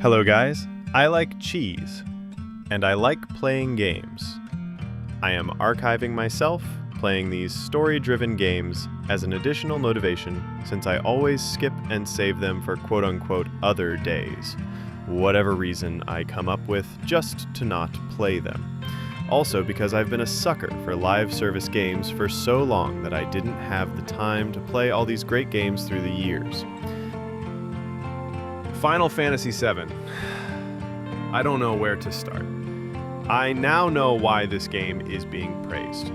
Hello guys, I like cheese, and I like playing games. I am archiving myself, playing these story-driven games as an additional motivation since I always skip and save them for quote-unquote other days, whatever reason I come up with just to not play them. Also because I've been a sucker for live service games for so long that I didn't have the time to play all these great games through the years. Final Fantasy VII. I don't know where to start. I now know why this game is being praised.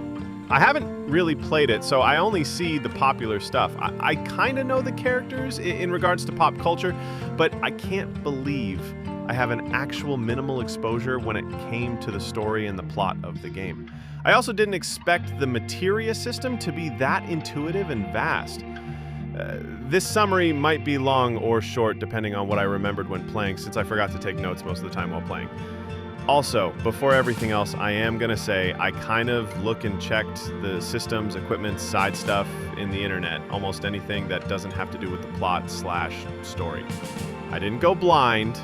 I haven't really played it, so I only see the popular stuff. I kind of know the characters in regards to pop culture, but I can't believe I have an actual minimal exposure when it came to the story and the plot of the game. I also didn't expect the materia system to be that intuitive and vast. This summary might be long or short depending on what I remembered when playing, since I forgot to take notes most of the time while playing. Also, before everything else, I am going to say I kind of look and checked the systems, equipment, side stuff in the internet, almost anything that doesn't have to do with the plot/story. I didn't go blind,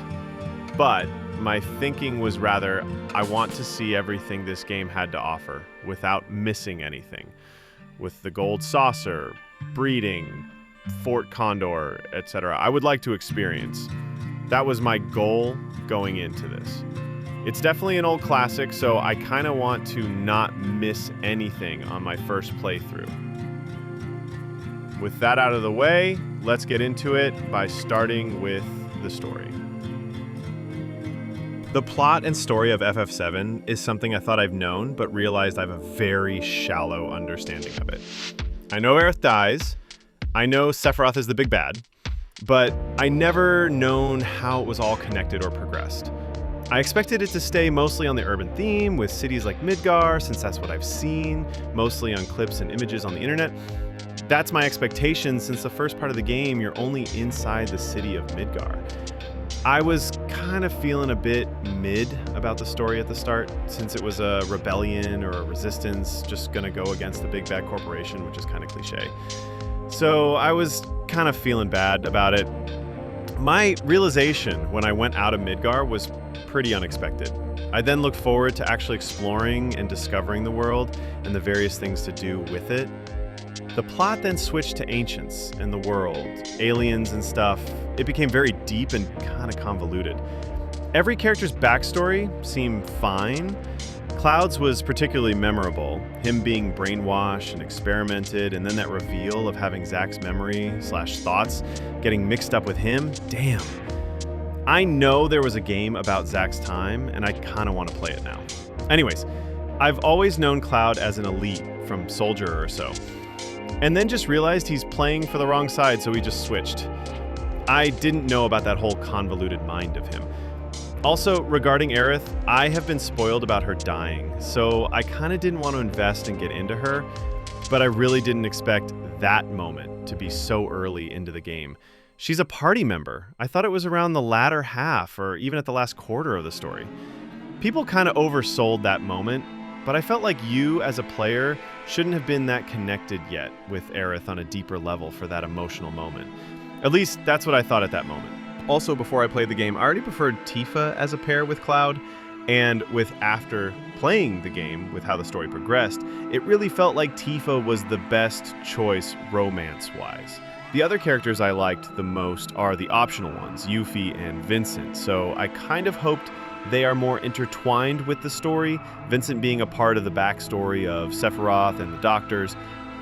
but my thinking was rather, I want to see everything this game had to offer without missing anything. With the gold saucer, breeding, Fort Condor, etc. I would like to experience. That was my goal going into this. It's definitely an old classic, so I kind of want to not miss anything on my first playthrough. With that out of the way, let's get into it by starting with the story. The plot and story of FF7 is something I thought I've known, but realized I have a very shallow understanding of it. I know Aerith dies, I know Sephiroth is the big bad, but I never known how it was all connected or progressed. I expected it to stay mostly on the urban theme with cities like Midgar, since that's what I've seen, mostly on clips and images on the internet. That's my expectation since the first part of the game, you're only inside the city of Midgar. I was kind of feeling a bit mid about the story at the start, since it was a rebellion or a resistance just gonna go against the big bad corporation, which is kind of cliche. So I was kind of feeling bad about it. My realization when I went out of Midgar was pretty unexpected. I then looked forward to actually exploring and discovering the world and the various things to do with it. The plot then switched to ancients and the world, aliens and stuff. It became very deep and kind of convoluted. Every character's backstory seemed fine. Cloud's was particularly memorable, him being brainwashed and experimented, and then that reveal of having Zack's memory/thoughts getting mixed up with him. Damn. I know there was a game about Zack's time, and I kind of want to play it now. Anyways, I've always known Cloud as an elite from Soldier or so, and then just realized he's playing for the wrong side, so he just switched. I didn't know about that whole convoluted mind of him. Also, regarding Aerith, I have been spoiled about her dying, so I kind of didn't want to invest and get into her, but I really didn't expect that moment to be so early into the game. She's a party member. I thought it was around the latter half or even at the last quarter of the story. People kind of oversold that moment, but I felt like you as a player shouldn't have been that connected yet with Aerith on a deeper level for that emotional moment. At least that's what I thought at that moment. Also, before I played the game, I already preferred Tifa as a pair with Cloud, and after playing the game with how the story progressed, it really felt like Tifa was the best choice romance-wise. The other characters I liked the most are the optional ones, Yuffie and Vincent, so I kind of hoped they are more intertwined with the story, Vincent being a part of the backstory of Sephiroth and the Doctors.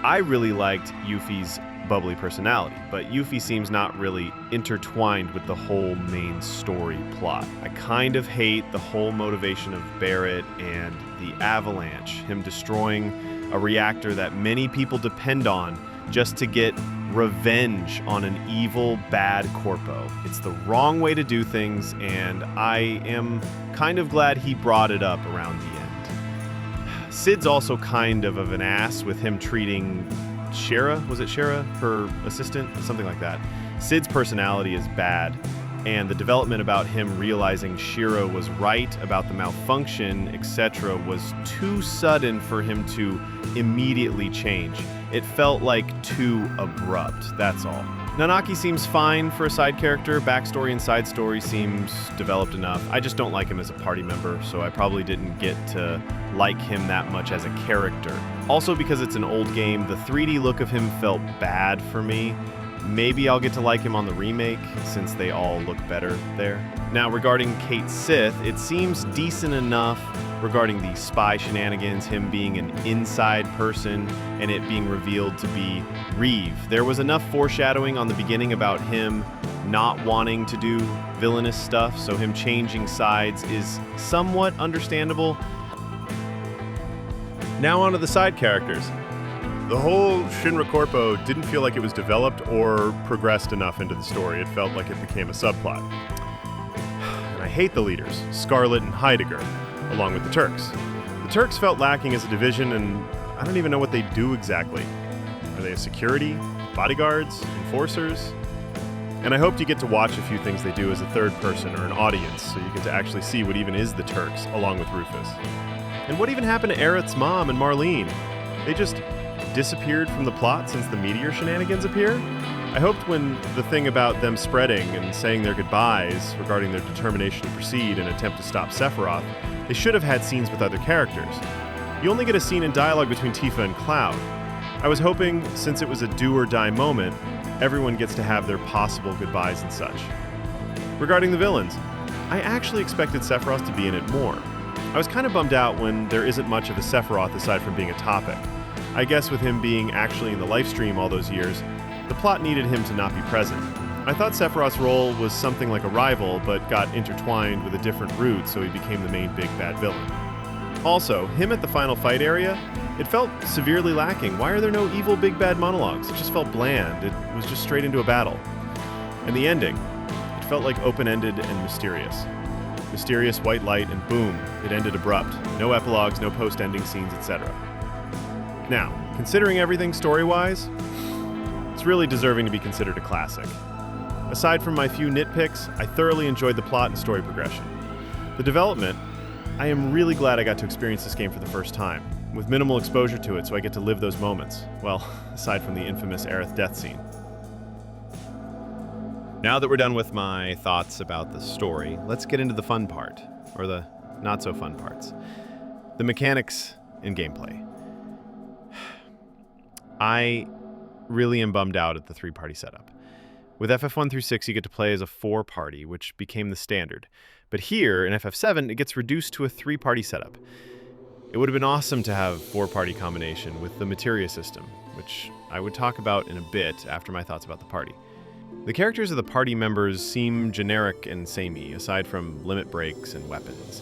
I really liked Yuffie's bubbly personality, but Yuffie seems not really intertwined with the whole main story plot. I kind of hate the whole motivation of Barret and the Avalanche, him destroying a reactor that many people depend on just to get revenge on an evil, bad corpo. It's the wrong way to do things, and I am kind of glad he brought it up around the end. Cid's also kind of an ass with him treating Shira, was it Shira, her assistant? Something like that. Cid's personality is bad, and the development about him realizing Shira was right about the malfunction, etc., was too sudden for him to immediately change. It felt like too abrupt, that's all. Nanaki seems fine for a side character. Backstory and side story seems developed enough. I just don't like him as a party member, so I probably didn't get to like him that much as a character. Also, because it's an old game, the 3D look of him felt bad for me. Maybe I'll get to like him on the remake, since they all look better there. Now, regarding Cait Sith, it seems decent enough regarding the spy shenanigans, him being an inside person, and it being revealed to be Reeve. There was enough foreshadowing on the beginning about him not wanting to do villainous stuff, so him changing sides is somewhat understandable. Now on to the side characters. The whole Shinra Corpo didn't feel like it was developed or progressed enough into the story. It felt like it became a subplot. And I hate the leaders, Scarlet and Heidegger, along with the Turks. The Turks felt lacking as a division, and I don't even know what they do exactly. Are they a security, bodyguards, enforcers? And I hoped you get to watch a few things they do as a third person or an audience, so you get to actually see what even is the Turks, along with Rufus. And what even happened to Aerith's mom and Marlene? They just disappeared from the plot since the meteor shenanigans appear? I hoped when the thing about them spreading and saying their goodbyes regarding their determination to proceed and attempt to stop Sephiroth, they should have had scenes with other characters. You only get a scene in dialogue between Tifa and Cloud. I was hoping, since it was a do-or-die moment, everyone gets to have their possible goodbyes and such. Regarding the villains, I actually expected Sephiroth to be in it more. I was kind of bummed out when there isn't much of a Sephiroth aside from being a topic. I guess with him being actually in the live stream all those years, the plot needed him to not be present. I thought Sephiroth's role was something like a rival, but got intertwined with a different route, so he became the main big bad villain. Also, him at the final fight area, it felt severely lacking. Why are there no evil big bad monologues? It just felt bland. It was just straight into a battle. And the ending, it felt like open-ended and mysterious. Mysterious white light, and boom, it ended abrupt. No epilogues, no post-ending scenes, etc. Now, considering everything story-wise, it's really deserving to be considered a classic. Aside from my few nitpicks, I thoroughly enjoyed the plot and story progression. The development, I am really glad I got to experience this game for the first time, with minimal exposure to it, so I get to live those moments. Well, aside from the infamous Aerith death scene. Now that we're done with my thoughts about the story, let's get into the fun part, or the not-so-fun parts. The mechanics in gameplay. I really am bummed out at the 3-party setup. With FF1 through 6, you get to play as a 4-party, which became the standard. But here, in FF7, it gets reduced to a 3-party setup. It would have been awesome to have 4-party combination with the materia system, which I would talk about in a bit after my thoughts about the party. The characters of the party members seem generic and samey, aside from limit breaks and weapons.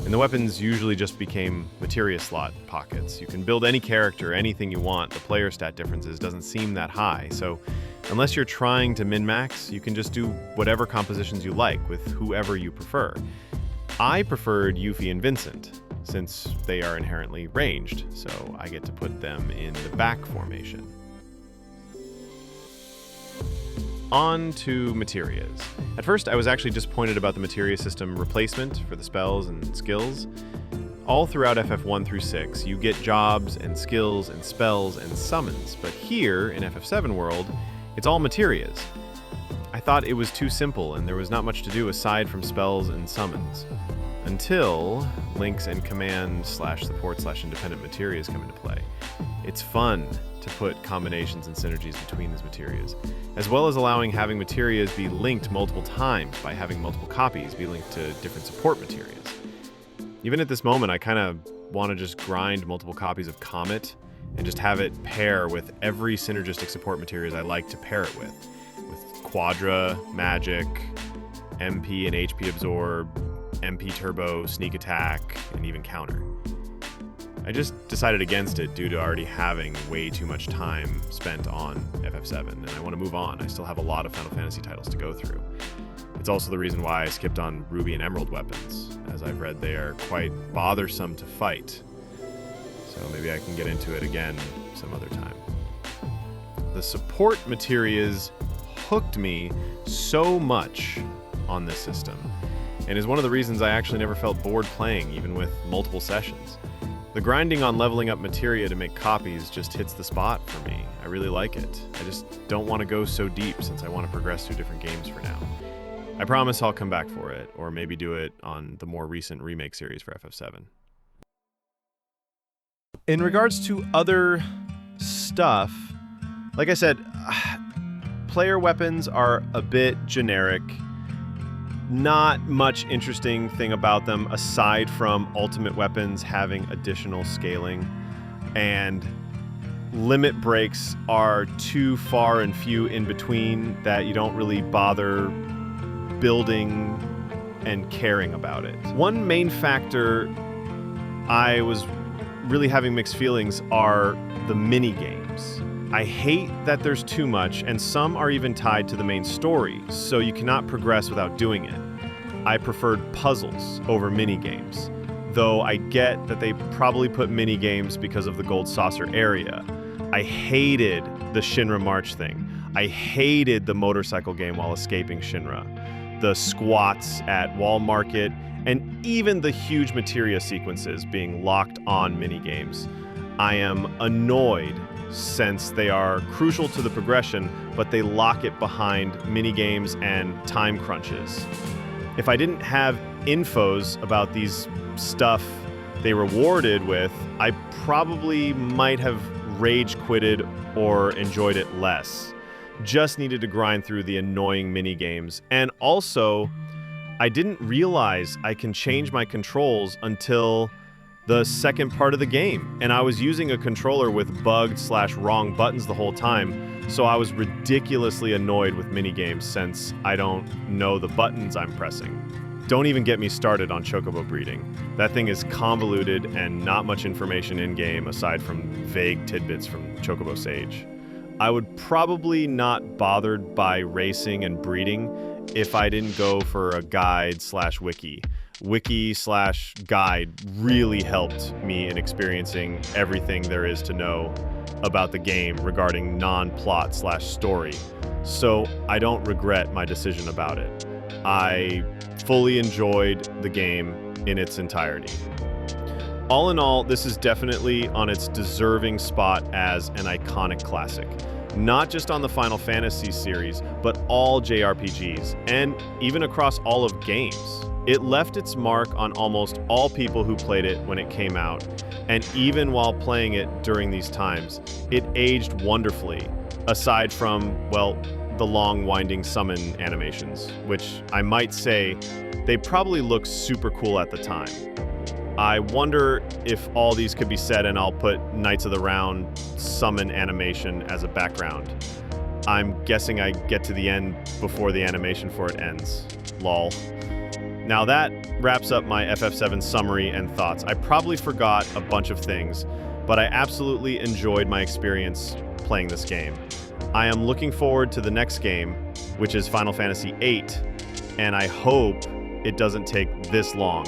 And the weapons usually just became materia slot pockets. You can build any character, anything you want. The player stat differences doesn't seem that high, so unless you're trying to min-max, you can just do whatever compositions you like with whoever you prefer. I preferred Yuffie and Vincent, since they are inherently ranged, so I get to put them in the back formation. On to materias. At first, I was actually disappointed about the materia system replacement for the spells and skills. All throughout FF1 through 6, you get jobs and skills and spells and summons, but here, in FF7 world, it's all materias. I thought it was too simple and there was not much to do aside from spells and summons. Until links and command/support/independent materias come into play. It's fun to put combinations and synergies between these materias, as well as allowing having materias be linked multiple times by having multiple copies be linked to different support materias. Even at this moment, I kind of want to just grind multiple copies of Comet and just have it pair with every synergistic support materials I like to pair it with Quadra, Magic, MP and HP Absorb, MP Turbo, Sneak Attack, and even Counter. I just decided against it due to already having way too much time spent on FF7, and I want to move on. I still have a lot of Final Fantasy titles to go through. It's also the reason why I skipped on Ruby and Emerald weapons, as I've read they are quite bothersome to fight. So maybe I can get into it again some other time. The support materias hooked me so much on this system, and is one of the reasons I actually never felt bored playing, even with multiple sessions. The grinding on leveling up materia to make copies just hits the spot for me. I really like it. I just don't want to go so deep since I want to progress through different games for now. I promise I'll come back for it, or maybe do it on the more recent remake series for FF7. In regards to other stuff, like I said, player weapons are a bit generic. Not much interesting thing about them aside from ultimate weapons having additional scaling, and limit breaks are too far and few in between that you don't really bother building and caring about it. One main factor I was really having mixed feelings are the mini games. I hate that there's too much, and some are even tied to the main story, so you cannot progress without doing it. I preferred puzzles over mini games, though I get that they probably put mini games because of the Gold Saucer area. I hated the Shinra March thing. I hated the motorcycle game while escaping Shinra, the squats at Wall Market, and even the huge materia sequences being locked on mini games. I am annoyed since they are crucial to the progression, but they lock it behind minigames and time crunches. If I didn't have infos about these stuff they rewarded with, I probably might have rage quitted or enjoyed it less. Just needed to grind through the annoying minigames. And also, I didn't realize I can change my controls until the second part of the game, and I was using a controller with bugged/wrong buttons the whole time, so I was ridiculously annoyed with minigames since I don't know the buttons I'm pressing. Don't even get me started on chocobo breeding. That thing is convoluted and not much information in-game aside from vague tidbits from Chocobo Sage. I would probably not bothered by racing and breeding if I didn't go for a guide/wiki. Wiki/guide really helped me in experiencing everything there is to know about the game regarding non-plot/story, so I don't regret my decision about it. I fully enjoyed the game in its entirety. All in all, this is definitely on its deserving spot as an iconic classic. Not just on the Final Fantasy series, but all JRPGs, and even across all of games. It left its mark on almost all people who played it when it came out, and even while playing it during these times, it aged wonderfully, aside from, well, the long winding summon animations, which I might say they probably looked super cool at the time. I wonder if all these could be said, and I'll put Knights of the Round summon animation as a background. I'm guessing I get to the end before the animation for it ends. Lol. Now that wraps up my FF7 summary and thoughts. I probably forgot a bunch of things, but I absolutely enjoyed my experience playing this game. I am looking forward to the next game, which is Final Fantasy VIII, and I hope it doesn't take this long.